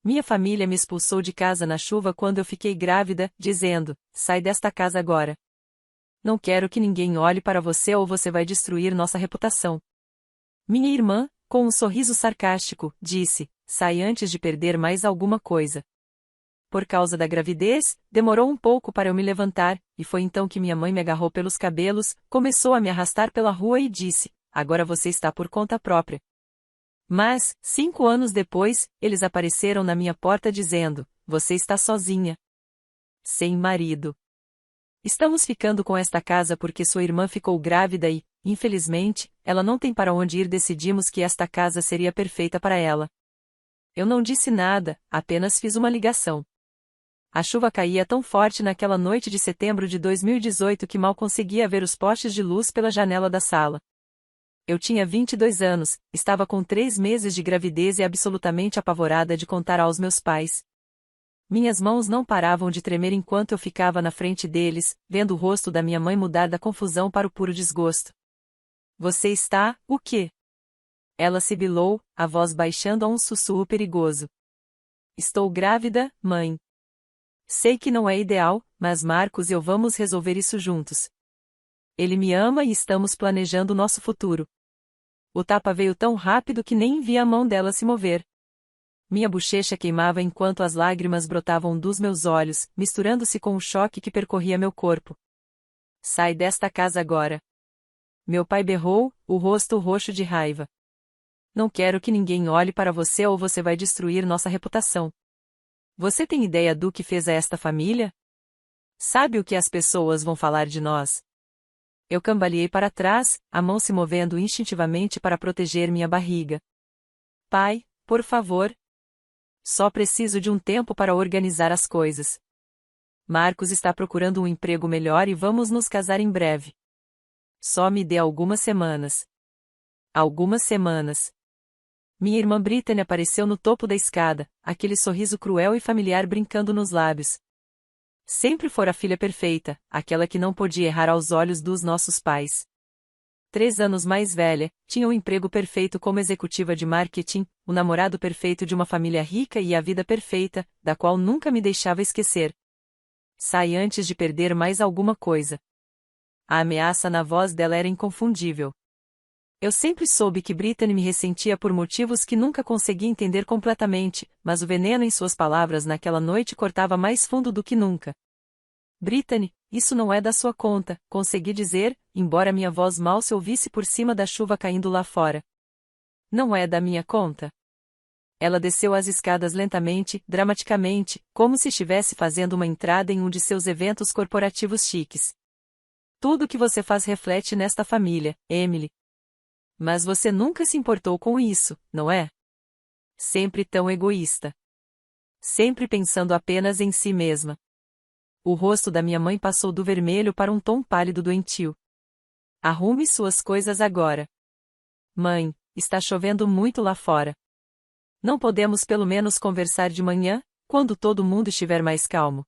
Minha família me expulsou de casa na chuva quando eu fiquei grávida, dizendo: sai desta casa agora. Não quero que ninguém olhe para você ou você vai destruir nossa reputação. Minha irmã, com um sorriso sarcástico, disse: sai antes de perder mais alguma coisa. Por causa da gravidez, demorou um pouco para eu me levantar, e foi então que minha mãe me agarrou pelos cabelos, começou a me arrastar pela rua e disse: agora você está por conta própria. Mas, 5 anos depois, eles apareceram na minha porta dizendo: você está sozinha. Sem marido. Estamos ficando com esta casa porque sua irmã ficou grávida e, infelizmente, ela não tem para onde ir. Decidimos que esta casa seria perfeita para ela. Eu não disse nada, apenas fiz uma ligação. A chuva caía tão forte naquela noite de setembro de 2018 que mal conseguia ver os postes de luz pela janela da sala. Eu tinha 22 anos, estava com 3 meses de gravidez e absolutamente apavorada de contar aos meus pais. Minhas mãos não paravam de tremer enquanto eu ficava na frente deles, vendo o rosto da minha mãe mudar da confusão para o puro desgosto. Você está, o quê? Ela sibilou, a voz baixando a um sussurro perigoso. Estou grávida, mãe. Sei que não é ideal, mas Marcos e eu vamos resolver isso juntos. Ele me ama e estamos planejando nosso futuro. O tapa veio tão rápido que nem vi a mão dela se mover. Minha bochecha queimava enquanto as lágrimas brotavam dos meus olhos, misturando-se com o choque que percorria meu corpo. Sai desta casa agora. Meu pai berrou, o rosto roxo de raiva. Não quero que ninguém olhe para você ou você vai destruir nossa reputação. Você tem ideia do que fez a esta família? Sabe o que as pessoas vão falar de nós? Eu cambaleei para trás, a mão se movendo instintivamente para proteger minha barriga. Pai, por favor. Só preciso de um tempo para organizar as coisas. Marcos está procurando um emprego melhor e vamos nos casar em breve. Só me dê algumas semanas. Algumas semanas. Minha irmã Brittany apareceu no topo da escada, aquele sorriso cruel e familiar brincando nos lábios. Sempre fora a filha perfeita, aquela que não podia errar aos olhos dos nossos pais. 3 anos mais velha, tinha o emprego perfeito como executiva de marketing, o namorado perfeito de uma família rica e a vida perfeita, da qual nunca me deixava esquecer. Sai antes de perder mais alguma coisa. A ameaça na voz dela era inconfundível. Eu sempre soube que Brittany me ressentia por motivos que nunca consegui entender completamente, mas o veneno em suas palavras naquela noite cortava mais fundo do que nunca. Brittany, isso não é da sua conta, consegui dizer, embora minha voz mal se ouvisse por cima da chuva caindo lá fora. Não é da minha conta. Ela desceu as escadas lentamente, dramaticamente, como se estivesse fazendo uma entrada em um de seus eventos corporativos chiques. Tudo que você faz reflete nesta família, Emily. Mas você nunca se importou com isso, não é? Sempre tão egoísta. Sempre pensando apenas em si mesma. O rosto da minha mãe passou do vermelho para um tom pálido doentio. Arrume suas coisas agora. Mãe, está chovendo muito lá fora. Não podemos pelo menos conversar de manhã, quando todo mundo estiver mais calmo?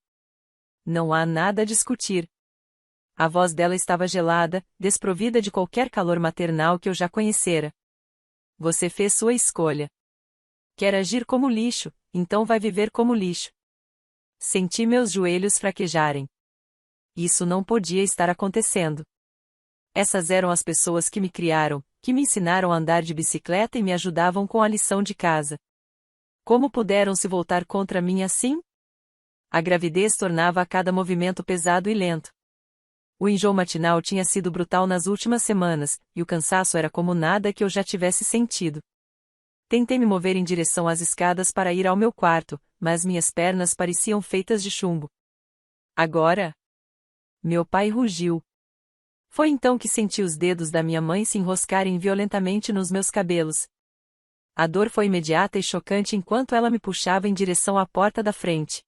Não há nada a discutir. A voz dela estava gelada, desprovida de qualquer calor maternal que eu já conhecera. Você fez sua escolha. Quer agir como lixo, então vai viver como lixo. Senti meus joelhos fraquejarem. Isso não podia estar acontecendo. Essas eram as pessoas que me criaram, que me ensinaram a andar de bicicleta e me ajudavam com a lição de casa. Como puderam se voltar contra mim assim? A gravidez tornava a cada movimento pesado e lento. O enjoo matinal tinha sido brutal nas últimas semanas, e o cansaço era como nada que eu já tivesse sentido. Tentei me mover em direção às escadas para ir ao meu quarto, mas minhas pernas pareciam feitas de chumbo. Agora? Meu pai rugiu. Foi então que senti os dedos da minha mãe se enroscarem violentamente nos meus cabelos. A dor foi imediata e chocante enquanto ela me puxava em direção à porta da frente.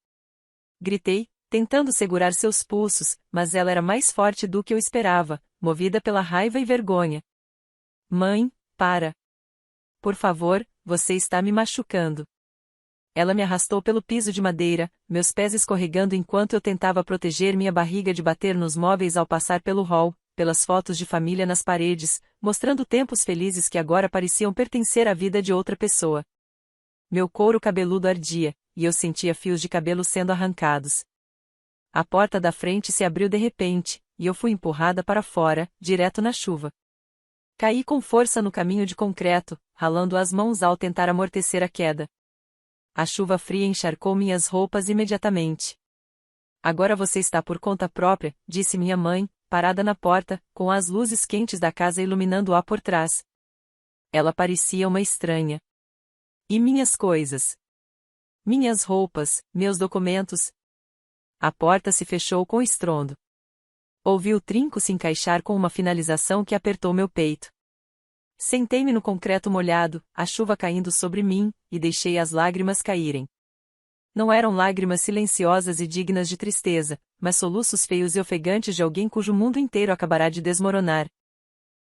Gritei, tentando segurar seus pulsos, mas ela era mais forte do que eu esperava, movida pela raiva e vergonha. Mãe, para. Por favor, você está me machucando. Ela me arrastou pelo piso de madeira, meus pés escorregando enquanto eu tentava proteger minha barriga de bater nos móveis ao passar pelo hall, pelas fotos de família nas paredes, mostrando tempos felizes que agora pareciam pertencer à vida de outra pessoa. Meu couro cabeludo ardia, e eu sentia fios de cabelo sendo arrancados. A porta da frente se abriu de repente, e eu fui empurrada para fora, direto na chuva. Caí com força no caminho de concreto, ralando as mãos ao tentar amortecer a queda. A chuva fria encharcou minhas roupas imediatamente. Agora você está por conta própria, disse minha mãe, parada na porta, com as luzes quentes da casa iluminando-a por trás. Ela parecia uma estranha. E minhas coisas? Minhas roupas, meus documentos? A porta se fechou com estrondo. Ouvi o trinco se encaixar com uma finalização que apertou meu peito. Sentei-me no concreto molhado, a chuva caindo sobre mim, e deixei as lágrimas caírem. Não eram lágrimas silenciosas e dignas de tristeza, mas soluços feios e ofegantes de alguém cujo mundo inteiro acabará de desmoronar.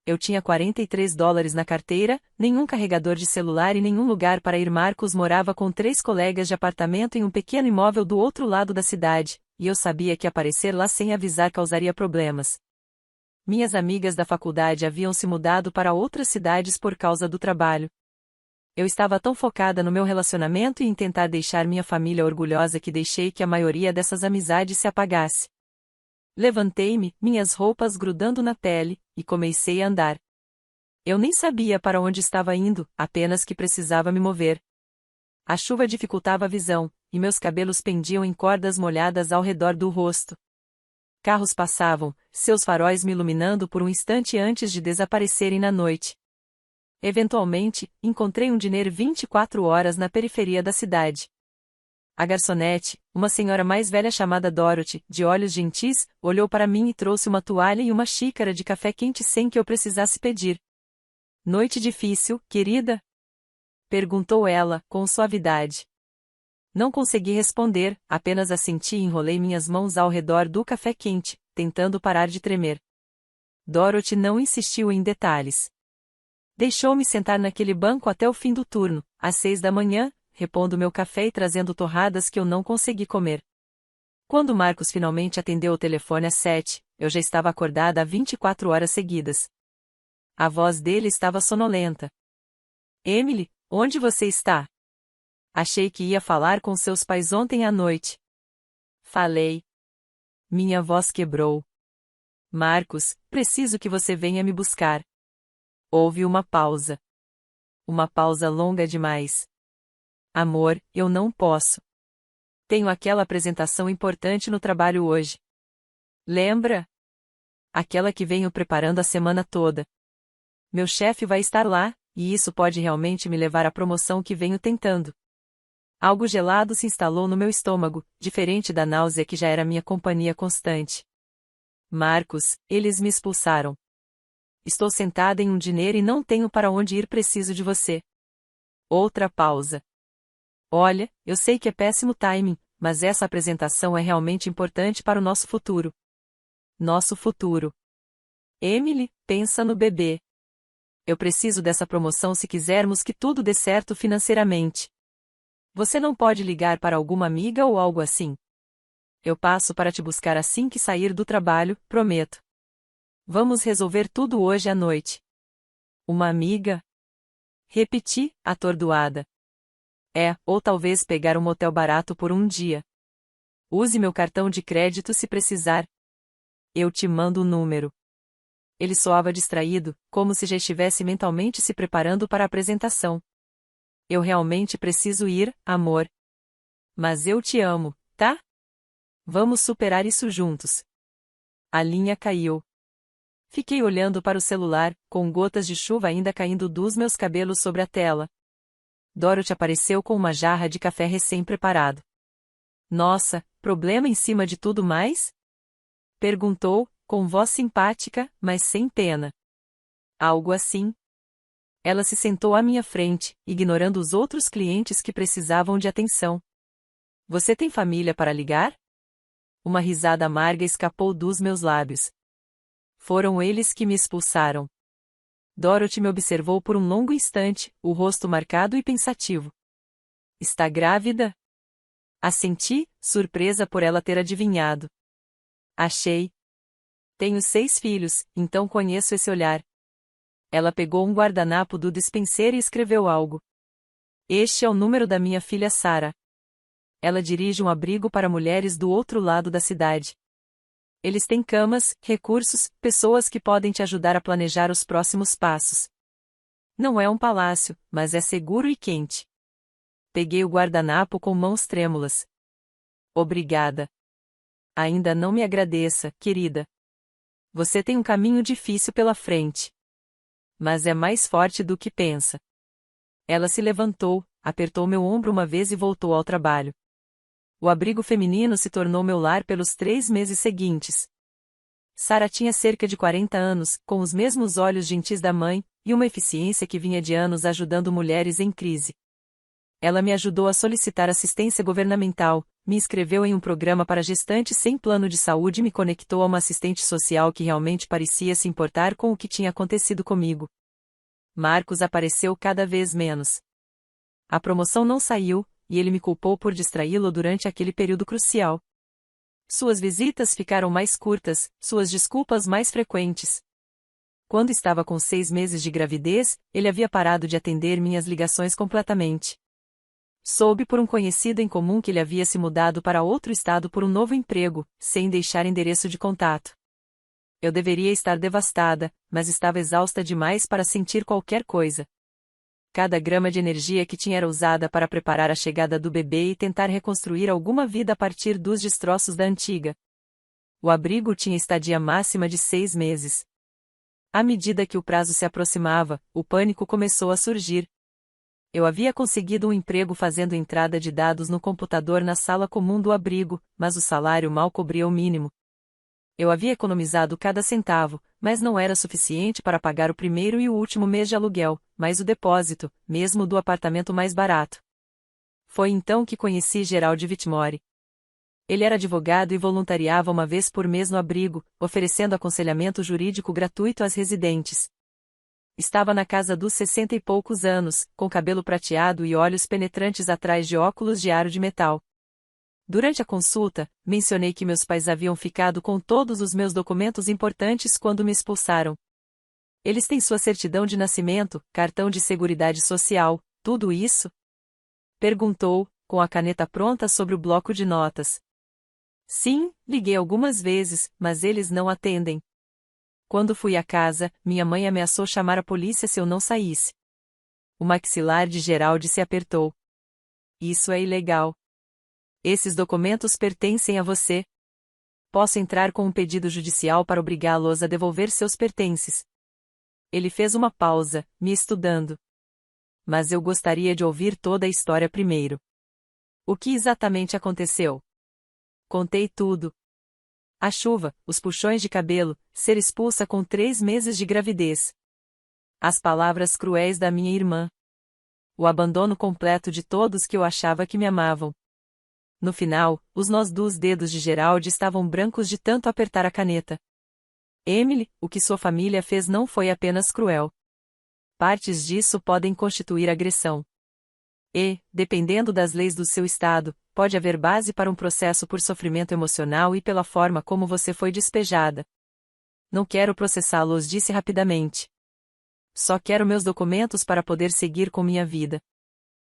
Eu tinha $43 na carteira, nenhum carregador de celular e nenhum lugar para ir. Marcos morava com 3 colegas de apartamento em um pequeno imóvel do outro lado da cidade, e eu sabia que aparecer lá sem avisar causaria problemas. Minhas amigas da faculdade haviam se mudado para outras cidades por causa do trabalho. Eu estava tão focada no meu relacionamento e em tentar deixar minha família orgulhosa que deixei que a maioria dessas amizades se apagasse. Levantei-me, minhas roupas grudando na pele, e comecei a andar. Eu nem sabia para onde estava indo, apenas que precisava me mover. A chuva dificultava a visão, e meus cabelos pendiam em cordas molhadas ao redor do rosto. Carros passavam, seus faróis me iluminando por um instante antes de desaparecerem na noite. Eventualmente, encontrei um diner 24 horas na periferia da cidade. A garçonete, uma senhora mais velha chamada Dorothy, de olhos gentis, olhou para mim e trouxe uma toalha e uma xícara de café quente sem que eu precisasse pedir. Noite difícil, querida? Perguntou ela, com suavidade. Não consegui responder, apenas assenti e enrolei minhas mãos ao redor do café quente, tentando parar de tremer. Dorothy não insistiu em detalhes. Deixou-me sentar naquele banco até o fim do turno, às 6 da manhã, repondo meu café e trazendo torradas que eu não consegui comer. Quando Marcos finalmente atendeu o telefone às 7, eu já estava acordada há 24 horas seguidas. A voz dele estava sonolenta. Emily, onde você está? Achei que ia falar com seus pais ontem à noite. Falei. Minha voz quebrou. Marcos, preciso que você venha me buscar. Houve uma pausa. Uma pausa longa demais. Amor, eu não posso. Tenho aquela apresentação importante no trabalho hoje. Lembra? Aquela que venho preparando a semana toda. Meu chefe vai estar lá, e isso pode realmente me levar à promoção que venho tentando. Algo gelado se instalou no meu estômago, diferente da náusea que já era minha companhia constante. Marcos, eles me expulsaram. Estou sentada em um diner e não tenho para onde ir, preciso de você. Outra pausa. Olha, eu sei que é péssimo timing, mas essa apresentação é realmente importante para o nosso futuro. Nosso futuro. Emily, pensa no bebê. Eu preciso dessa promoção se quisermos que tudo dê certo financeiramente. Você não pode ligar para alguma amiga ou algo assim? Eu passo para te buscar assim que sair do trabalho, prometo. Vamos resolver tudo hoje à noite. Uma amiga? Repeti, atordoada. Ou talvez pegar um motel barato por um dia. Use meu cartão de crédito se precisar. Eu te mando o número. Ele soava distraído, como se já estivesse mentalmente se preparando para a apresentação. Eu realmente preciso ir, amor. Mas eu te amo, tá? Vamos superar isso juntos. A linha caiu. Fiquei olhando para o celular, com gotas de chuva ainda caindo dos meus cabelos sobre a tela. Dorothy apareceu com uma jarra de café recém-preparado. Nossa, problema em cima de tudo mais? Perguntou, com voz simpática, mas sem pena. Algo assim. Ela se sentou à minha frente, ignorando os outros clientes que precisavam de atenção. Você tem família para ligar? Uma risada amarga escapou dos meus lábios. Foram eles que me expulsaram. Dorothy me observou por um longo instante, o rosto marcado e pensativo. Está grávida? Assenti, surpresa por ela ter adivinhado. Achei. Tenho 6 filhos, então conheço esse olhar. Ela pegou um guardanapo do dispenseiro e escreveu algo. Este é o número da minha filha Sara. Ela dirige um abrigo para mulheres do outro lado da cidade. Eles têm camas, recursos, pessoas que podem te ajudar a planejar os próximos passos. Não é um palácio, mas é seguro e quente. Peguei o guardanapo com mãos trêmulas. Obrigada. Ainda não me agradeça, querida. Você tem um caminho difícil pela frente. Mas é mais forte do que pensa. Ela se levantou, apertou meu ombro uma vez e voltou ao trabalho. O abrigo feminino se tornou meu lar pelos 3 meses seguintes. Sara tinha cerca de 40 anos, com os mesmos olhos gentis da mãe, e uma eficiência que vinha de anos ajudando mulheres em crise. Ela me ajudou a solicitar assistência governamental, me inscreveu em um programa para gestantes sem plano de saúde e me conectou a uma assistente social que realmente parecia se importar com o que tinha acontecido comigo. Marcos apareceu cada vez menos. A promoção não saiu, e ele me culpou por distraí-lo durante aquele período crucial. Suas visitas ficaram mais curtas, suas desculpas mais frequentes. Quando estava com 6 meses de gravidez, ele havia parado de atender minhas ligações completamente. Soube por um conhecido em comum que ele havia se mudado para outro estado por um novo emprego, sem deixar endereço de contato. Eu deveria estar devastada, mas estava exausta demais para sentir qualquer coisa. Cada grama de energia que tinha era usada para preparar a chegada do bebê e tentar reconstruir alguma vida a partir dos destroços da antiga. O abrigo tinha estadia máxima de 6 meses. À medida que o prazo se aproximava, o pânico começou a surgir. Eu havia conseguido um emprego fazendo entrada de dados no computador na sala comum do abrigo, mas o salário mal cobria o mínimo. Eu havia economizado cada centavo, mas não era suficiente para pagar o primeiro e o último mês de aluguel, mais o depósito, mesmo do apartamento mais barato. Foi então que conheci Gerald Whitmore. Ele era advogado e voluntariava uma vez por mês no abrigo, oferecendo aconselhamento jurídico gratuito às residentes. Estava na casa dos 60 e poucos anos, com cabelo prateado e olhos penetrantes atrás de óculos de aro de metal. Durante a consulta, mencionei que meus pais haviam ficado com todos os meus documentos importantes quando me expulsaram. Eles têm sua certidão de nascimento, cartão de seguridade social, tudo isso? Perguntou, com a caneta pronta sobre o bloco de notas. Sim, liguei algumas vezes, mas eles não atendem. Quando fui à casa, minha mãe ameaçou chamar a polícia se eu não saísse. O maxilar de Gerald se apertou. Isso é ilegal. Esses documentos pertencem a você. Posso entrar com um pedido judicial para obrigá-los a devolver seus pertences. Ele fez uma pausa, me estudando. Mas eu gostaria de ouvir toda a história primeiro. O que exatamente aconteceu? Contei tudo. A chuva, os puxões de cabelo, ser expulsa com 3 meses de gravidez. As palavras cruéis da minha irmã. O abandono completo de todos que eu achava que me amavam. No final, os nós dos dedos de Gerald estavam brancos de tanto apertar a caneta. Emily, o que sua família fez não foi apenas cruel. Partes disso podem constituir agressão. E, dependendo das leis do seu estado, pode haver base para um processo por sofrimento emocional e pela forma como você foi despejada. Não quero processá-los, disse rapidamente. Só quero meus documentos para poder seguir com minha vida.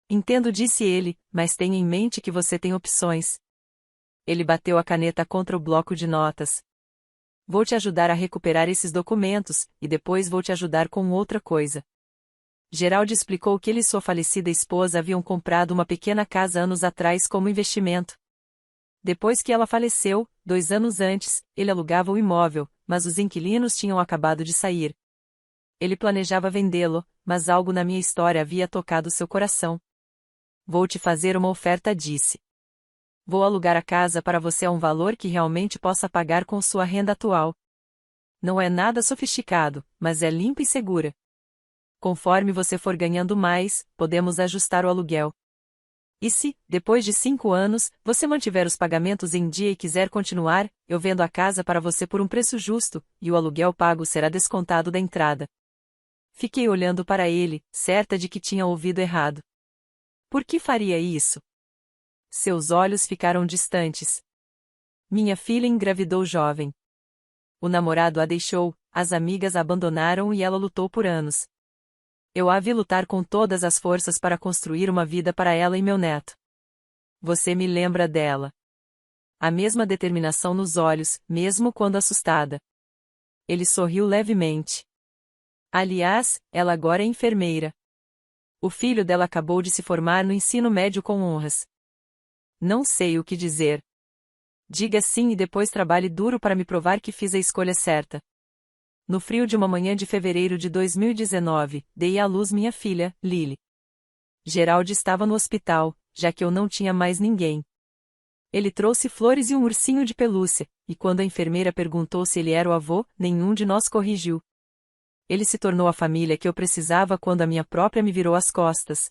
Entendo, disse ele, mas tenha em mente que você tem opções. Ele bateu a caneta contra o bloco de notas. Vou te ajudar a recuperar esses documentos, e depois vou te ajudar com outra coisa. Gerald explicou que ele e sua falecida esposa haviam comprado uma pequena casa anos atrás como investimento. Depois que ela faleceu, 2 anos antes, ele alugava o imóvel, mas os inquilinos tinham acabado de sair. Ele planejava vendê-lo, mas algo na minha história havia tocado seu coração. Vou te fazer uma oferta, disse. Vou alugar a casa para você a um valor que realmente possa pagar com sua renda atual. Não é nada sofisticado, mas é limpa e segura. Conforme você for ganhando mais, podemos ajustar o aluguel. E se, depois de 5 anos, você mantiver os pagamentos em dia e quiser continuar, eu vendo a casa para você por um preço justo, e o aluguel pago será descontado da entrada. Fiquei olhando para ele, certa de que tinha ouvido errado. Por que faria isso? Seus olhos ficaram distantes. Minha filha engravidou jovem. O namorado a deixou, as amigas a abandonaram e ela lutou por anos. Eu a vi lutar com todas as forças para construir uma vida para ela e meu neto. Você me lembra dela. A mesma determinação nos olhos, mesmo quando assustada. Ele sorriu levemente. Aliás, ela agora é enfermeira. O filho dela acabou de se formar no ensino médio com honras. Não sei o que dizer. Diga sim e depois trabalhe duro para me provar que fiz a escolha certa. No frio de uma manhã de fevereiro de 2019, dei à luz minha filha, Lily. Gerald estava no hospital, já que eu não tinha mais ninguém. Ele trouxe flores e um ursinho de pelúcia, e quando a enfermeira perguntou se ele era o avô, nenhum de nós corrigiu. Ele se tornou a família que eu precisava quando a minha própria me virou as costas.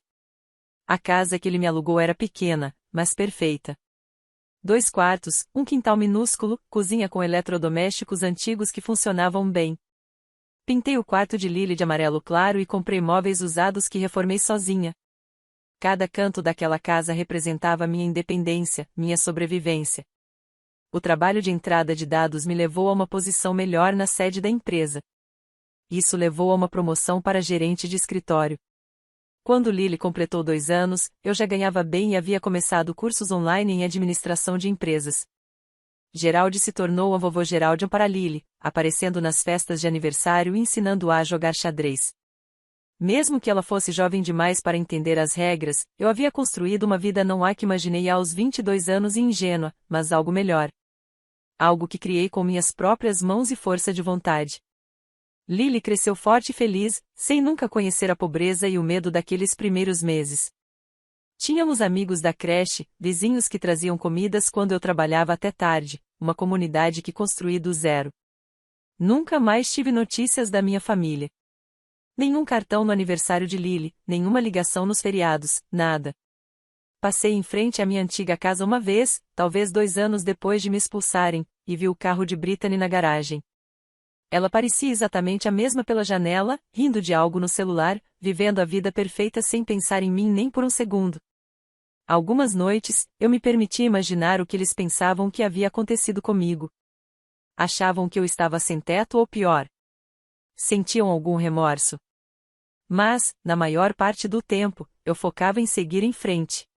A casa que ele me alugou era pequena, mas perfeita. 2 quartos, um quintal minúsculo, cozinha com eletrodomésticos antigos que funcionavam bem. Pintei o quarto de Lily de amarelo claro e comprei móveis usados que reformei sozinha. Cada canto daquela casa representava minha independência, minha sobrevivência. O trabalho de entrada de dados me levou a uma posição melhor na sede da empresa. Isso levou a uma promoção para gerente de escritório. Quando Lily completou 2 anos, eu já ganhava bem e havia começado cursos online em administração de empresas. Gerald se tornou a vovô Geraldian para Lily, aparecendo nas festas de aniversário e ensinando-a a jogar xadrez. Mesmo que ela fosse jovem demais para entender as regras, eu havia construído uma vida não a que imaginei aos 22 anos e ingênua, mas algo melhor. Algo que criei com minhas próprias mãos e força de vontade. Lily cresceu forte e feliz, sem nunca conhecer a pobreza e o medo daqueles primeiros meses. Tínhamos amigos da creche, vizinhos que traziam comidas quando eu trabalhava até tarde, uma comunidade que construí do zero. Nunca mais tive notícias da minha família. Nenhum cartão no aniversário de Lily, nenhuma ligação nos feriados, nada. Passei em frente à minha antiga casa uma vez, talvez 2 anos depois de me expulsarem, e vi o carro de Brittany na garagem. Ela parecia exatamente a mesma pela janela, rindo de algo no celular, vivendo a vida perfeita sem pensar em mim nem por um segundo. Algumas noites, eu me permitia imaginar o que eles pensavam que havia acontecido comigo. Achavam que eu estava sem teto ou pior. Sentiam algum remorso. Mas, na maior parte do tempo, eu focava em seguir em frente.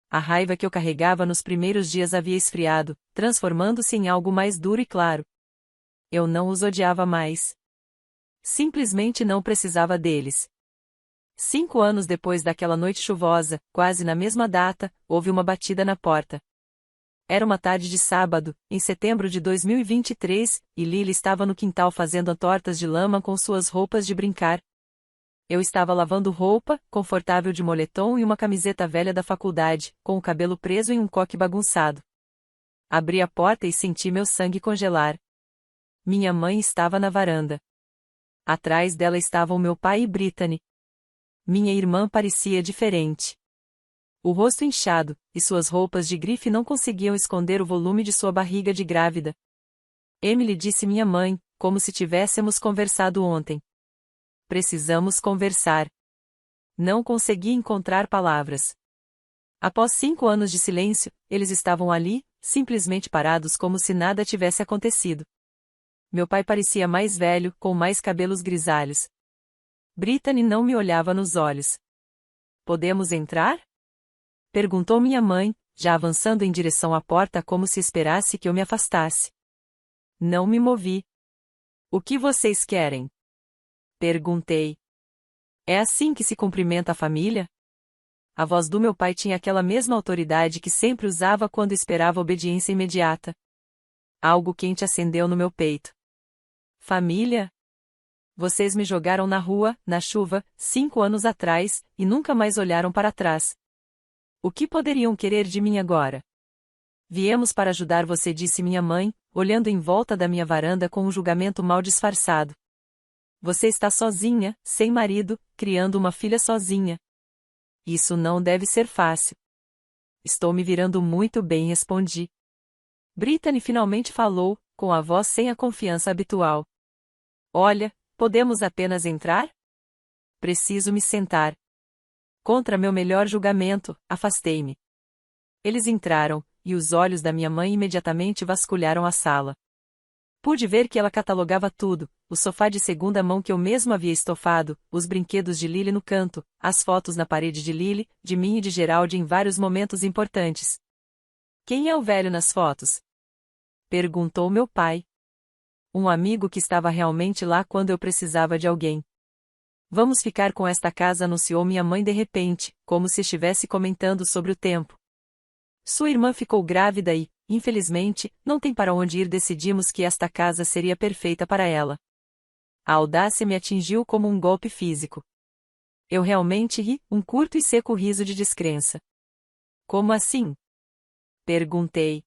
A raiva que eu carregava nos primeiros dias havia esfriado, transformando-se em algo mais duro e claro. Eu não os odiava mais. Simplesmente não precisava deles. 5 anos depois daquela noite chuvosa, quase na mesma data, houve uma batida na porta. Era uma tarde de sábado, em setembro de 2023, e Lily estava no quintal fazendo tortas de lama com suas roupas de brincar. Eu estava lavando roupa, confortável de moletom e uma camiseta velha da faculdade, com o cabelo preso em um coque bagunçado. Abri a porta e senti meu sangue congelar. Minha mãe estava na varanda. Atrás dela estavam meu pai e Brittany. Minha irmã parecia diferente. O rosto inchado, e suas roupas de grife não conseguiam esconder o volume de sua barriga de grávida. Emily disse minha mãe, como se tivéssemos conversado ontem. Precisamos conversar. Não consegui encontrar palavras. Após 5 anos de silêncio, eles estavam ali, simplesmente parados como se nada tivesse acontecido. Meu pai parecia mais velho, com mais cabelos grisalhos. Brittany não me olhava nos olhos. Podemos entrar? Perguntou minha mãe, já avançando em direção à porta como se esperasse que eu me afastasse. Não me movi. O que vocês querem? Perguntei. É assim que se cumprimenta a família? A voz do meu pai tinha aquela mesma autoridade que sempre usava quando esperava obediência imediata. Algo quente acendeu no meu peito. Família? Vocês me jogaram na rua, na chuva, 5 anos atrás, e nunca mais olharam para trás. O que poderiam querer de mim agora? Viemos para ajudar você, disse minha mãe, olhando em volta da minha varanda com um julgamento mal disfarçado. Você está sozinha, sem marido, criando uma filha sozinha. Isso não deve ser fácil. Estou me virando muito bem, respondi. Brittany finalmente falou, com a voz sem a confiança habitual. Olha, podemos apenas entrar? Preciso me sentar. Contra meu melhor julgamento, afastei-me. Eles entraram, e os olhos da minha mãe imediatamente vasculharam a sala. Pude ver que ela catalogava tudo, o sofá de segunda mão que eu mesmo havia estofado, os brinquedos de Lily no canto, as fotos na parede de Lily, de mim e de Gerald em vários momentos importantes. Quem é o velho nas fotos? Perguntou meu pai. Um amigo que estava realmente lá quando eu precisava de alguém. Vamos ficar com esta casa, anunciou minha mãe de repente, como se estivesse comentando sobre o tempo. Sua irmã ficou grávida e, infelizmente, não tem para onde ir. Decidimos que esta casa seria perfeita para ela. A audácia me atingiu como um golpe físico. Eu realmente ri, um curto e seco riso de descrença. Como assim? Perguntei.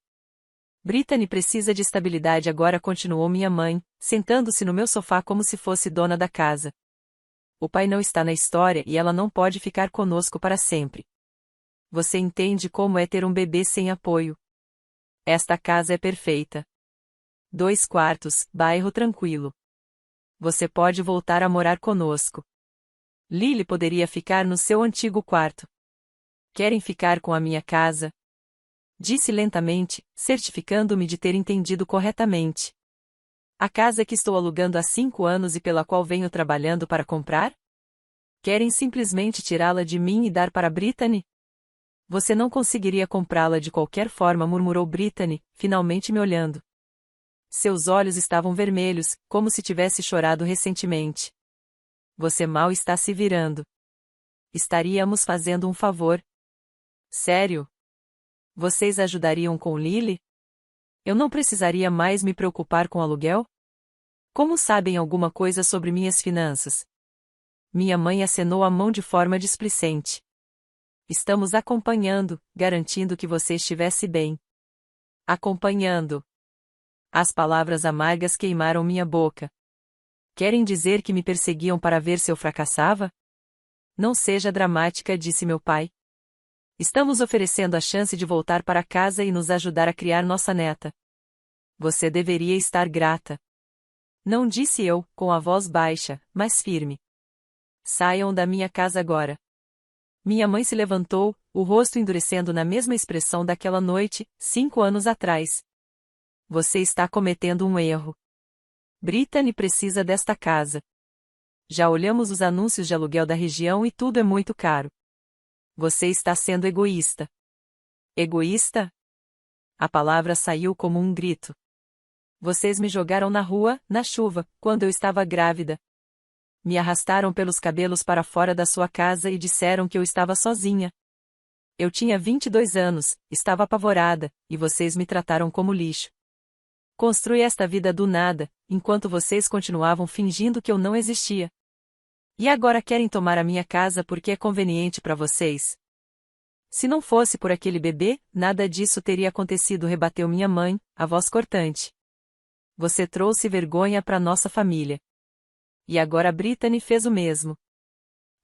Brittany precisa de estabilidade agora, continuou minha mãe, sentando-se no meu sofá como se fosse dona da casa. O pai não está na história e ela não pode ficar conosco para sempre. Você entende como é ter um bebê sem apoio? Esta casa é perfeita. 2 quartos, bairro tranquilo. Você pode voltar a morar conosco. Lily poderia ficar no seu antigo quarto. Querem ficar com a minha casa? Disse lentamente, certificando-me de ter entendido corretamente. A casa que estou alugando há 5 anos e pela qual venho trabalhando para comprar? Querem simplesmente tirá-la de mim e dar para Brittany? Você não conseguiria comprá-la de qualquer forma, murmurou Brittany, finalmente me olhando. Seus olhos estavam vermelhos, como se tivesse chorado recentemente. Você mal está se virando. Estaríamos fazendo um favor. Sério? Vocês ajudariam com Lily? Eu não precisaria mais me preocupar com aluguel? Como sabem alguma coisa sobre minhas finanças? Minha mãe acenou a mão de forma displicente. Estamos acompanhando, garantindo que você estivesse bem. Acompanhando. As palavras amargas queimaram minha boca. Querem dizer que me perseguiam para ver se eu fracassava? Não seja dramática, disse meu pai. Estamos oferecendo a chance de voltar para casa e nos ajudar a criar nossa neta. Você deveria estar grata. Não, disse eu, com a voz baixa, mas firme. Saiam da minha casa agora. Minha mãe se levantou, o rosto endurecendo na mesma expressão daquela noite, 5 anos atrás. Você está cometendo um erro. Brittany precisa desta casa. Já olhamos os anúncios de aluguel da região e tudo é muito caro. Você está sendo egoísta. Egoísta? A palavra saiu como um grito. Vocês me jogaram na rua, na chuva, quando eu estava grávida. Me arrastaram pelos cabelos para fora da sua casa e disseram que eu estava sozinha. Eu tinha 22 anos, estava apavorada, e vocês me trataram como lixo. Construí esta vida do nada, enquanto vocês continuavam fingindo que eu não existia. E agora querem tomar a minha casa porque é conveniente para vocês. Se não fosse por aquele bebê, nada disso teria acontecido, rebateu minha mãe, a voz cortante. Você trouxe vergonha para nossa família. E agora Brittany fez o mesmo.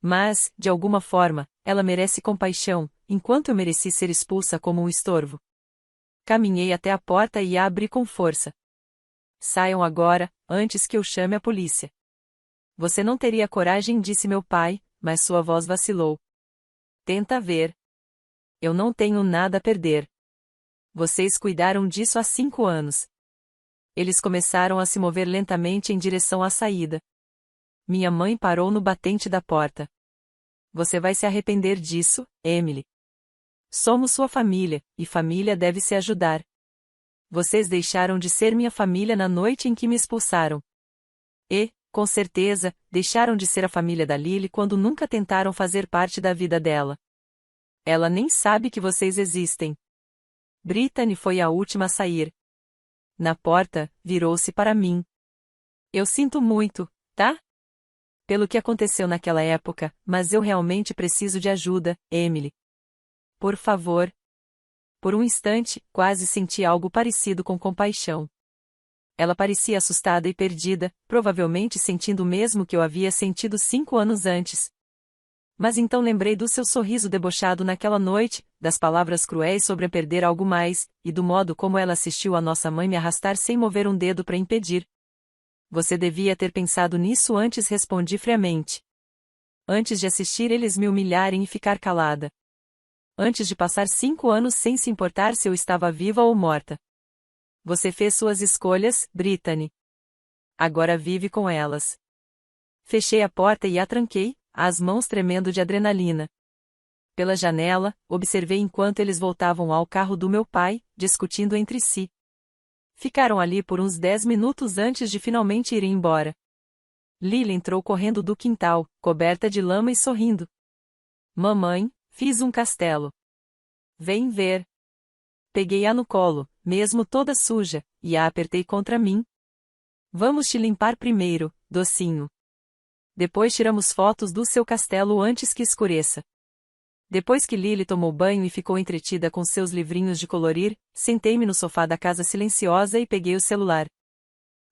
Mas, de alguma forma, ela merece compaixão, enquanto eu mereci ser expulsa como um estorvo. Caminhei até a porta e a abri com força. Saiam agora, antes que eu chame a polícia. Você não teria coragem, disse meu pai, mas sua voz vacilou. Tenta ver. Eu não tenho nada a perder. Vocês cuidaram disso há 5 anos. Eles começaram a se mover lentamente em direção à saída. Minha mãe parou no batente da porta. Você vai se arrepender disso, Emily. Somos sua família, e família deve se ajudar. Vocês deixaram de ser minha família na noite em que me expulsaram. E, com certeza, deixaram de ser a família da Lily quando nunca tentaram fazer parte da vida dela. Ela nem sabe que vocês existem. Brittany foi a última a sair. Na porta, virou-se para mim. Eu sinto muito, tá? Pelo que aconteceu naquela época, mas eu realmente preciso de ajuda, Emily. Por favor. Por um instante, quase senti algo parecido com compaixão. Ela parecia assustada e perdida, provavelmente sentindo o mesmo que eu havia sentido 5 anos antes. Mas então lembrei do seu sorriso debochado naquela noite, das palavras cruéis sobre perder algo mais, e do modo como ela assistiu a nossa mãe me arrastar sem mover um dedo para impedir. Você devia ter pensado nisso antes, respondi friamente. Antes de assistir eles me humilharem e ficar calada. Antes de passar 5 anos sem se importar se eu estava viva ou morta. Você fez suas escolhas, Brittany. Agora vive com elas. Fechei a porta e a tranquei, as mãos tremendo de adrenalina. Pela janela, observei enquanto eles voltavam ao carro do meu pai, discutindo entre si. Ficaram ali por uns 10 minutos antes de finalmente irem embora. Lily entrou correndo do quintal, coberta de lama e sorrindo. Mamãe, fiz um castelo. Vem ver. Peguei-a no colo, mesmo toda suja, e a apertei contra mim. Vamos te limpar primeiro, docinho. Depois tiramos fotos do seu castelo antes que escureça. Depois que Lily tomou banho e ficou entretida com seus livrinhos de colorir, sentei-me no sofá da casa silenciosa e peguei o celular.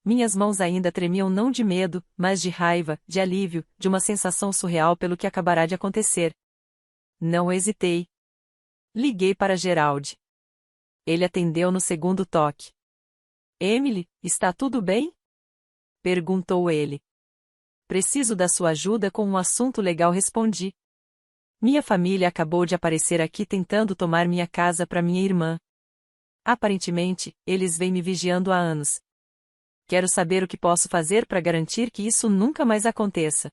Minhas mãos ainda tremiam não de medo, mas de raiva, de alívio, de uma sensação surreal pelo que acabará de acontecer. Não hesitei. Liguei para Gerald. Ele atendeu no segundo toque. Emily, está tudo bem? Perguntou ele. Preciso da sua ajuda com um assunto legal, respondi. Minha família acabou de aparecer aqui tentando tomar minha casa para minha irmã. Aparentemente, eles vêm me vigiando há anos. Quero saber o que posso fazer para garantir que isso nunca mais aconteça.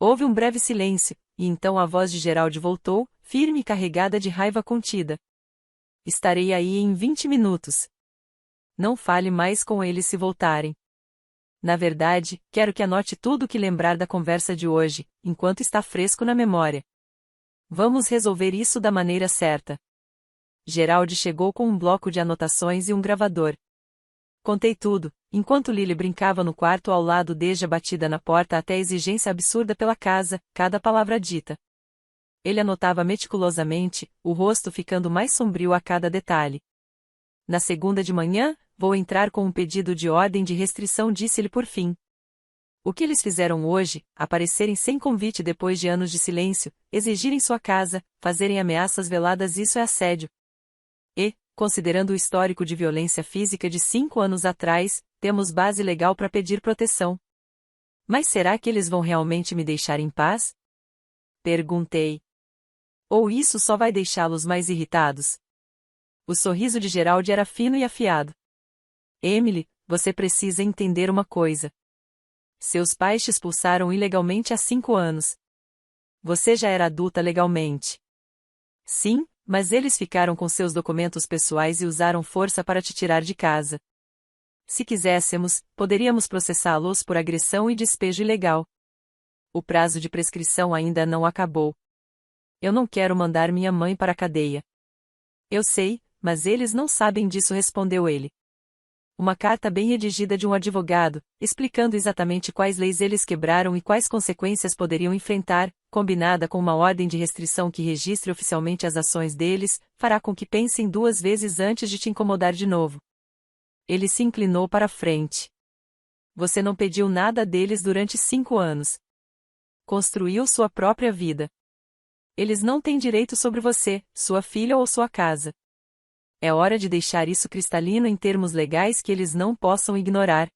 Houve um breve silêncio, e então a voz de Gerald voltou, firme e carregada de raiva contida. Estarei aí em 20 minutos. Não fale mais com eles se voltarem. Na verdade, quero que anote tudo o que lembrar da conversa de hoje, enquanto está fresco na memória. Vamos resolver isso da maneira certa. Gerald chegou com um bloco de anotações e um gravador. Contei tudo, enquanto Lily brincava no quarto ao lado, desde a batida na porta até a exigência absurda pela casa, cada palavra dita. Ele anotava meticulosamente, o rosto ficando mais sombrio a cada detalhe. Na segunda de manhã, vou entrar com um pedido de ordem de restrição, disse-lhe por fim. O que eles fizeram hoje, aparecerem sem convite depois de anos de silêncio, exigirem sua casa, fazerem ameaças veladas, isso é assédio. E, considerando o histórico de violência física de 5 anos atrás, temos base legal para pedir proteção. Mas será que eles vão realmente me deixar em paz? Perguntei. Ou isso só vai deixá-los mais irritados? O sorriso de Gerald era fino e afiado. Emily, você precisa entender uma coisa. Seus pais te expulsaram ilegalmente há 5 anos. Você já era adulta legalmente. Sim, mas eles ficaram com seus documentos pessoais e usaram força para te tirar de casa. Se quiséssemos, poderíamos processá-los por agressão e despejo ilegal. O prazo de prescrição ainda não acabou. Eu não quero mandar minha mãe para a cadeia. Eu sei, mas eles não sabem disso, respondeu ele. Uma carta bem redigida de um advogado, explicando exatamente quais leis eles quebraram e quais consequências poderiam enfrentar, combinada com uma ordem de restrição que registre oficialmente as ações deles, fará com que pensem 2 vezes antes de te incomodar de novo. Ele se inclinou para a frente. Você não pediu nada deles durante 5 anos. Construiu sua própria vida. Eles não têm direito sobre você, sua filha ou sua casa. É hora de deixar isso cristalino em termos legais que eles não possam ignorar.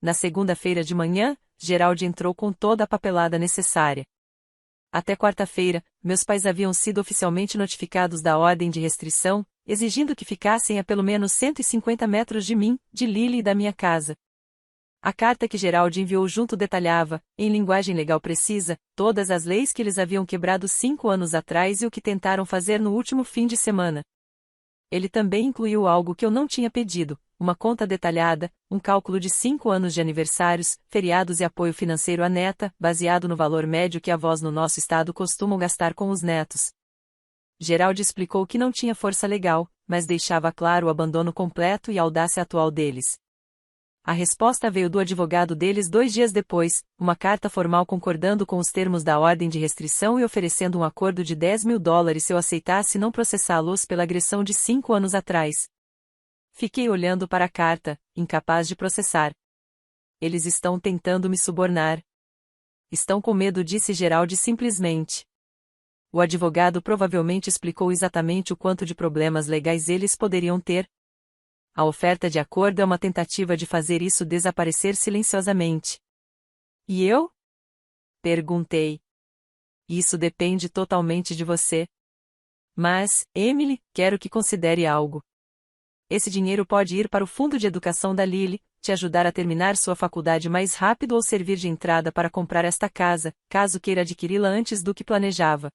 Na segunda-feira de manhã, Gerald entrou com toda a papelada necessária. Até quarta-feira, meus pais haviam sido oficialmente notificados da ordem de restrição, exigindo que ficassem a pelo menos 150 metros de mim, de Lily e da minha casa. A carta que Gerald enviou junto detalhava, em linguagem legal precisa, todas as leis que eles haviam quebrado 5 anos atrás e o que tentaram fazer no último fim de semana. Ele também incluiu algo que eu não tinha pedido, uma conta detalhada, um cálculo de 5 anos de aniversários, feriados e apoio financeiro à neta, baseado no valor médio que avós no nosso estado costumam gastar com os netos. Gerald explicou que não tinha força legal, mas deixava claro o abandono completo e a audácia atual deles. A resposta veio do advogado deles 2 dias depois, uma carta formal concordando com os termos da ordem de restrição e oferecendo um acordo de $10.000 se eu aceitasse não processá-los pela agressão de 5 anos atrás. Fiquei olhando para a carta, incapaz de processar. Eles estão tentando me subornar. Estão com medo, disse Gerald simplesmente. O advogado provavelmente explicou exatamente o quanto de problemas legais eles poderiam ter. A oferta de acordo é uma tentativa de fazer isso desaparecer silenciosamente. E eu? Perguntei. Isso depende totalmente de você. Mas, Emily, quero que considere algo. Esse dinheiro pode ir para o fundo de educação da Lily, te ajudar a terminar sua faculdade mais rápido ou servir de entrada para comprar esta casa, caso queira adquiri-la antes do que planejava.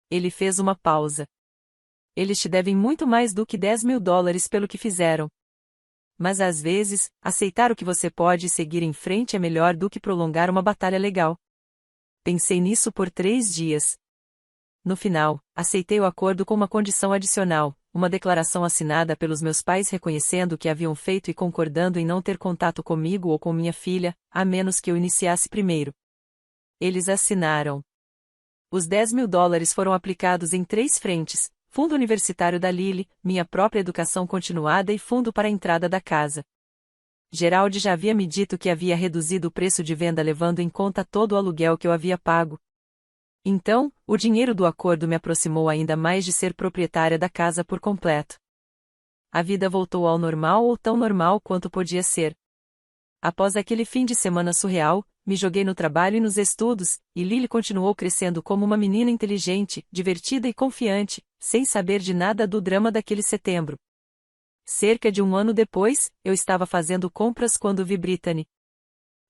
Ele fez uma pausa. Eles te devem muito mais do que $10.000 pelo que fizeram. Mas às vezes, aceitar o que você pode e seguir em frente é melhor do que prolongar uma batalha legal. Pensei nisso por 3 dias. No final, aceitei o acordo com uma condição adicional, uma declaração assinada pelos meus pais reconhecendo o que haviam feito e concordando em não ter contato comigo ou com minha filha, a menos que eu iniciasse primeiro. Eles assinaram. Os $10.000 foram aplicados em 3 frentes: fundo universitário da Lily, minha própria educação continuada e fundo para a entrada da casa. Gerald já havia me dito que havia reduzido o preço de venda levando em conta todo o aluguel que eu havia pago. Então, o dinheiro do acordo me aproximou ainda mais de ser proprietária da casa por completo. A vida voltou ao normal ou tão normal quanto podia ser. Após aquele fim de semana surreal, me joguei no trabalho e nos estudos, e Lily continuou crescendo como uma menina inteligente, divertida e confiante, sem saber de nada do drama daquele setembro. Cerca de 1 ano depois, eu estava fazendo compras quando vi Brittany.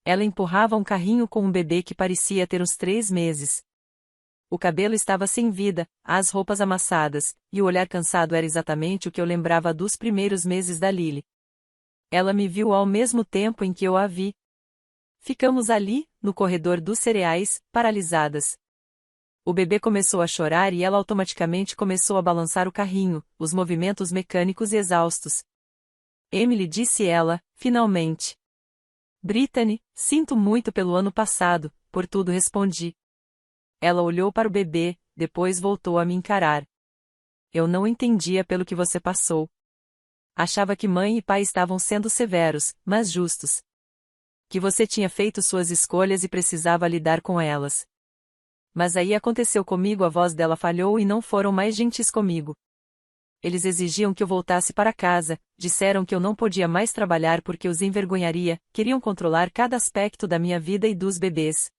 Ela empurrava um carrinho com um bebê que parecia ter uns 3 meses. O cabelo estava sem vida, as roupas amassadas, e o olhar cansado era exatamente o que eu lembrava dos primeiros meses da Lily. Ela me viu ao mesmo tempo em que eu a vi. Ficamos ali, no corredor dos cereais, paralisadas. O bebê começou a chorar e ela automaticamente começou a balançar o carrinho, os movimentos mecânicos e exaustos. Emily, disse ela, finalmente. Brittany, sinto muito pelo ano passado, por tudo, respondi. Ela olhou para o bebê, depois voltou a me encarar. Eu não entendia pelo que você passou. Achava que mãe e pai estavam sendo severos, mas justos. Que você tinha feito suas escolhas e precisava lidar com elas. Mas aí aconteceu comigo, a voz dela falhou e não foram mais gentis comigo. Eles exigiam que eu voltasse para casa, disseram que eu não podia mais trabalhar porque os envergonharia, queriam controlar cada aspecto da minha vida e dos bebês.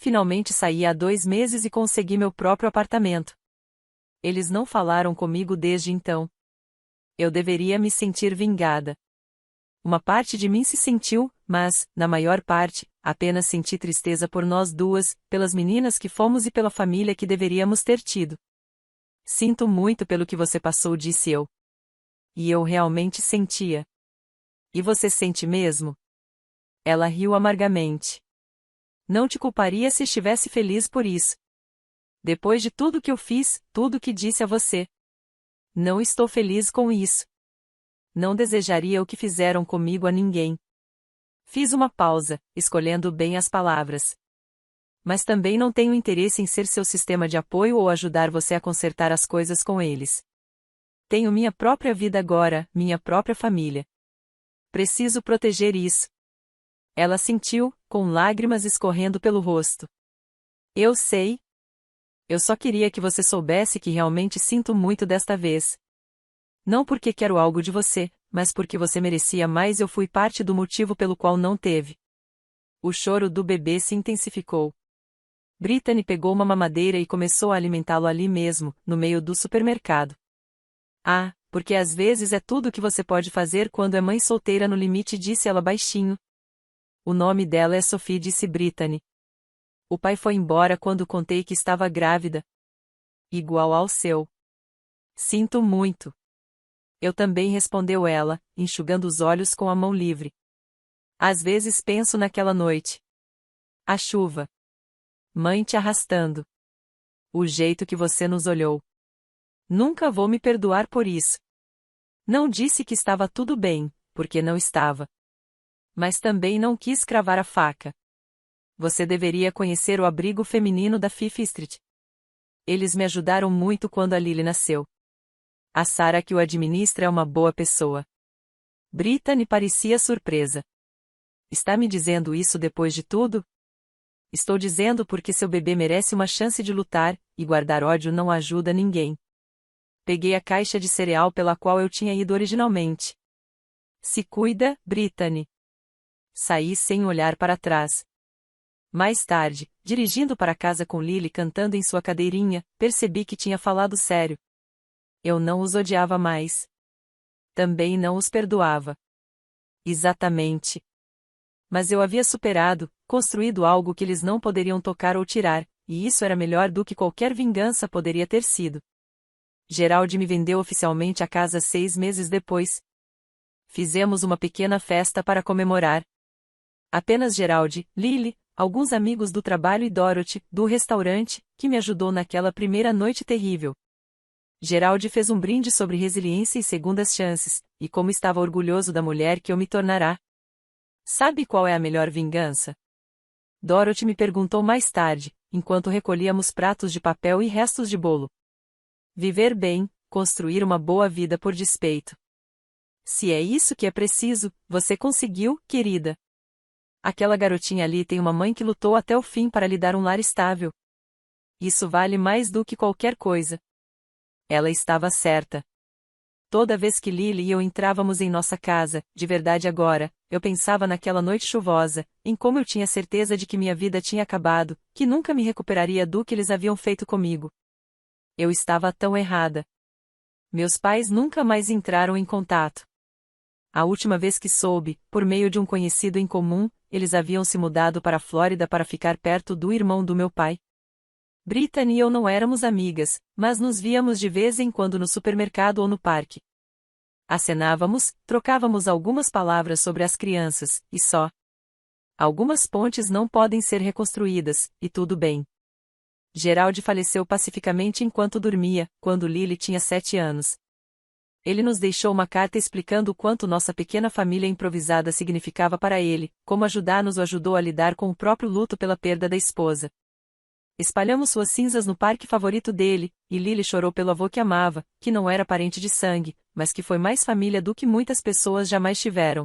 Finalmente saí há 2 meses e consegui meu próprio apartamento. Eles não falaram comigo desde então. Eu deveria me sentir vingada. Uma parte de mim se sentiu, mas, na maior parte, apenas senti tristeza por nós duas, pelas meninas que fomos e pela família que deveríamos ter tido. Sinto muito pelo que você passou, disse eu. E eu realmente sentia. E você sente mesmo? Ela riu amargamente. Não te culparia se estivesse feliz por isso. Depois de tudo que eu fiz, tudo que disse a você. Não estou feliz com isso. Não desejaria o que fizeram comigo a ninguém. Fiz uma pausa, escolhendo bem as palavras. Mas também não tenho interesse em ser seu sistema de apoio ou ajudar você a consertar as coisas com eles. Tenho minha própria vida agora, minha própria família. Preciso proteger isso. Ela sentiu, com lágrimas escorrendo pelo rosto. Eu sei. Eu só queria que você soubesse que realmente sinto muito desta vez. Não porque quero algo de você, mas porque você merecia mais e eu fui parte do motivo pelo qual não teve. O choro do bebê se intensificou. Brittany pegou uma mamadeira e começou a alimentá-lo ali mesmo, no meio do supermercado. Ah, porque às vezes é tudo o que você pode fazer quando é mãe solteira, no limite, disse ela baixinho. O nome dela é Sophie, disse Brittany. O pai foi embora quando contei que estava grávida. Igual ao seu. Sinto muito. Eu também, respondeu ela, enxugando os olhos com a mão livre. Às vezes penso naquela noite. A chuva. Mãe te arrastando. O jeito que você nos olhou. Nunca vou me perdoar por isso. Não disse que estava tudo bem, porque não estava. Mas também não quis cravar a faca. Você deveria conhecer o abrigo feminino da Fifth Street. Eles me ajudaram muito quando a Lily nasceu. A Sarah que o administra é uma boa pessoa. Brittany parecia surpresa. Está me dizendo isso depois de tudo? Estou dizendo porque seu bebê merece uma chance de lutar, e guardar ódio não ajuda ninguém. Peguei a caixa de cereal pela qual eu tinha ido originalmente. Se cuida, Brittany. Saí sem olhar para trás. Mais tarde, dirigindo para casa com Lily cantando em sua cadeirinha, percebi que tinha falado sério. Eu não os odiava mais. Também não os perdoava. Exatamente. Mas eu havia superado, construído algo que eles não poderiam tocar ou tirar, e isso era melhor do que qualquer vingança poderia ter sido. Gerald me vendeu oficialmente a casa 6 meses depois. Fizemos uma pequena festa para comemorar. Apenas Gerald, Lily, alguns amigos do trabalho e Dorothy, do restaurante, que me ajudou naquela primeira noite terrível. Gerald fez um brinde sobre resiliência e segundas chances, e como estava orgulhoso da mulher que eu me tornará. Sabe qual é a melhor vingança? Dorothy me perguntou mais tarde, enquanto recolhíamos pratos de papel e restos de bolo. Viver bem, construir uma boa vida por despeito. Se é isso que é preciso, você conseguiu, querida. Aquela garotinha ali tem uma mãe que lutou até o fim para lhe dar um lar estável. Isso vale mais do que qualquer coisa. Ela estava certa. Toda vez que Lily e eu entrávamos em nossa casa, de verdade agora, eu pensava naquela noite chuvosa, em como eu tinha certeza de que minha vida tinha acabado, que nunca me recuperaria do que eles haviam feito comigo. Eu estava tão errada. Meus pais nunca mais entraram em contato. A última vez que soube, por meio de um conhecido em comum, eles haviam se mudado para a Flórida para ficar perto do irmão do meu pai. Brittany e eu não éramos amigas, mas nos víamos de vez em quando no supermercado ou no parque. Acenávamos, trocávamos algumas palavras sobre as crianças, e só. Algumas pontes não podem ser reconstruídas, e tudo bem. Gerald faleceu pacificamente enquanto dormia, quando Lily tinha 7 anos. Ele nos deixou uma carta explicando o quanto nossa pequena família improvisada significava para ele, como ajudar-nos o ajudou a lidar com o próprio luto pela perda da esposa. Espalhamos suas cinzas no parque favorito dele, e Lily chorou pelo avô que amava, que não era parente de sangue, mas que foi mais família do que muitas pessoas jamais tiveram.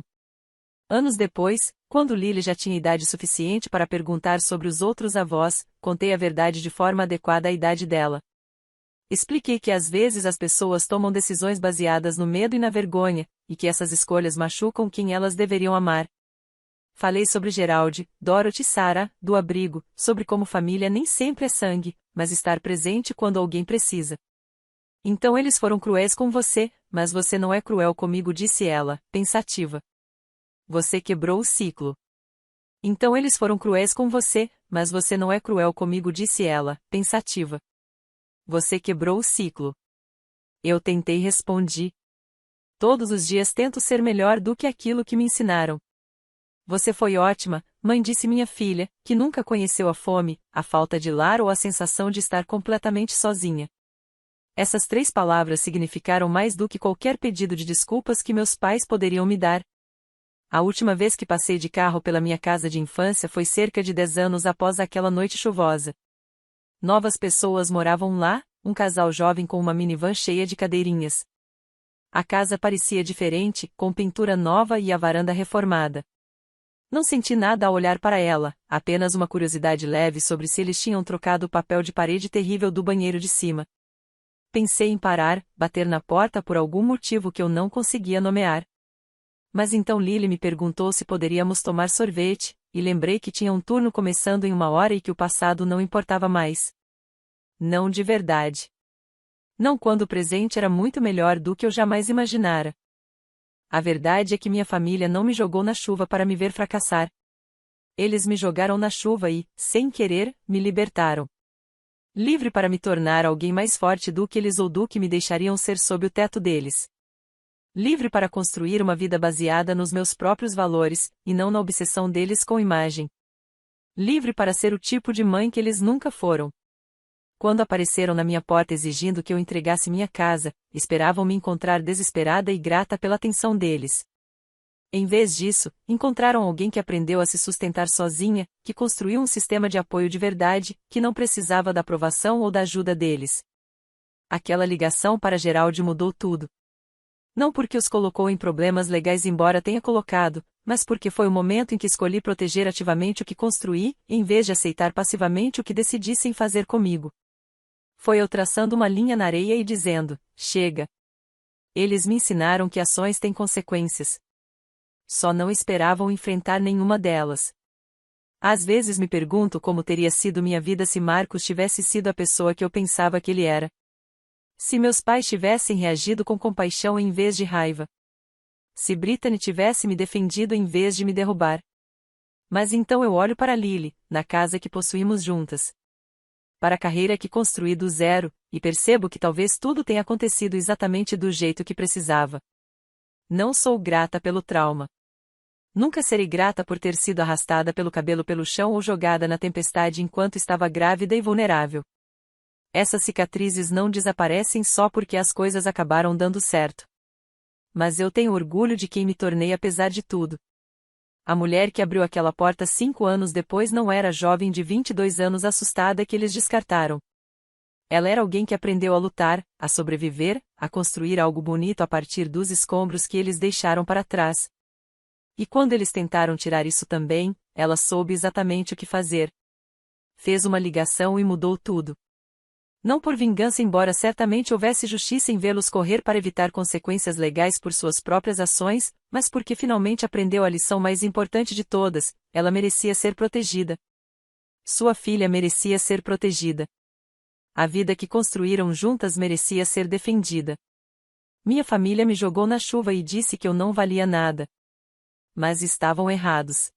Anos depois, quando Lily já tinha idade suficiente para perguntar sobre os outros avós, contei a verdade de forma adequada à idade dela. Expliquei que às vezes as pessoas tomam decisões baseadas no medo e na vergonha, e que essas escolhas machucam quem elas deveriam amar. Falei sobre Gerald, Dorothy e Sarah, do abrigo, sobre como família nem sempre é sangue, mas estar presente quando alguém precisa. Então eles foram cruéis com você, mas você não é cruel comigo, disse ela, pensativa. Você quebrou o ciclo. Então eles foram cruéis com você, mas você não é cruel comigo, disse ela, pensativa. Você quebrou o ciclo. Eu tentei, respondi. Todos os dias tento ser melhor do que aquilo que me ensinaram. Você foi ótima, mãe, disse minha filha, que nunca conheceu a fome, a falta de lar ou a sensação de estar completamente sozinha. Essas 3 palavras significaram mais do que qualquer pedido de desculpas que meus pais poderiam me dar. A última vez que passei de carro pela minha casa de infância foi cerca de 10 anos após aquela noite chuvosa. Novas pessoas moravam lá, um casal jovem com uma minivan cheia de cadeirinhas. A casa parecia diferente, com pintura nova e a varanda reformada. Não senti nada ao olhar para ela, apenas uma curiosidade leve sobre se eles tinham trocado o papel de parede terrível do banheiro de cima. Pensei em parar, bater na porta por algum motivo que eu não conseguia nomear. Mas então Lily me perguntou se poderíamos tomar sorvete, e lembrei que tinha um turno começando em 1 hora e que o passado não importava mais. Não de verdade. Não quando o presente era muito melhor do que eu jamais imaginara. A verdade é que minha família não me jogou na chuva para me ver fracassar. Eles me jogaram na chuva e, sem querer, me libertaram. Livre para me tornar alguém mais forte do que eles ou do que me deixariam ser sob o teto deles. Livre para construir uma vida baseada nos meus próprios valores, e não na obsessão deles com imagem. Livre para ser o tipo de mãe que eles nunca foram. Quando apareceram na minha porta exigindo que eu entregasse minha casa, esperavam me encontrar desesperada e grata pela atenção deles. Em vez disso, encontraram alguém que aprendeu a se sustentar sozinha, que construiu um sistema de apoio de verdade, que não precisava da aprovação ou da ajuda deles. Aquela ligação para Gerald mudou tudo. Não porque os colocou em problemas legais, embora tenha colocado, mas porque foi o momento em que escolhi proteger ativamente o que construí, em vez de aceitar passivamente o que decidissem fazer comigo. Foi eu traçando uma linha na areia e dizendo, chega. Eles me ensinaram que ações têm consequências. Só não esperavam enfrentar nenhuma delas. Às vezes me pergunto como teria sido minha vida se Marcos tivesse sido a pessoa que eu pensava que ele era. Se meus pais tivessem reagido com compaixão em vez de raiva. Se Brittany tivesse me defendido em vez de me derrubar. Mas então eu olho para Lily, na casa que possuímos juntas. Para a carreira que construí do zero, e percebo que talvez tudo tenha acontecido exatamente do jeito que precisava. Não sou grata pelo trauma. Nunca serei grata por ter sido arrastada pelo cabelo pelo chão ou jogada na tempestade enquanto estava grávida e vulnerável. Essas cicatrizes não desaparecem só porque as coisas acabaram dando certo. Mas eu tenho orgulho de quem me tornei apesar de tudo. A mulher que abriu aquela porta 5 anos depois não era a jovem de 22 anos assustada que eles descartaram. Ela era alguém que aprendeu a lutar, a sobreviver, a construir algo bonito a partir dos escombros que eles deixaram para trás. E quando eles tentaram tirar isso também, ela soube exatamente o que fazer. Fez uma ligação e mudou tudo. Não por vingança, embora certamente houvesse justiça em vê-los correr para evitar consequências legais por suas próprias ações, mas porque finalmente aprendeu a lição mais importante de todas: ela merecia ser protegida. Sua filha merecia ser protegida. A vida que construíram juntas merecia ser defendida. Minha família me jogou na chuva e disse que eu não valia nada. Mas estavam errados.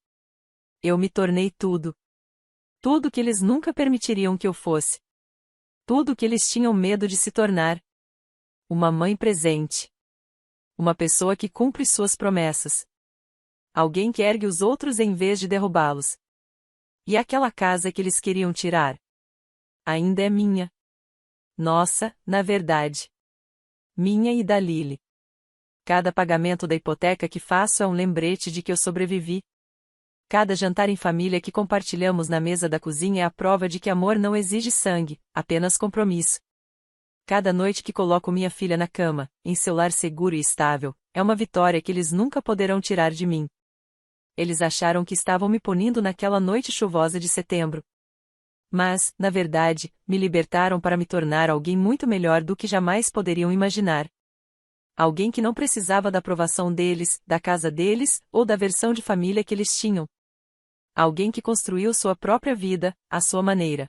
Eu me tornei tudo. Tudo que eles nunca permitiriam que eu fosse. Tudo que eles tinham medo de se tornar. Uma mãe presente. Uma pessoa que cumpre suas promessas. Alguém que ergue os outros em vez de derrubá-los. E aquela casa que eles queriam tirar? Ainda é minha. Nossa, na verdade. Minha e da Lily. Cada pagamento da hipoteca que faço é um lembrete de que eu sobrevivi. Cada jantar em família que compartilhamos na mesa da cozinha é a prova de que amor não exige sangue, apenas compromisso. Cada noite que coloco minha filha na cama, em seu lar seguro e estável, é uma vitória que eles nunca poderão tirar de mim. Eles acharam que estavam me punindo naquela noite chuvosa de setembro. Mas, na verdade, me libertaram para me tornar alguém muito melhor do que jamais poderiam imaginar. Alguém que não precisava da aprovação deles, da casa deles, ou da versão de família que eles tinham. Alguém que construiu sua própria vida, à sua maneira.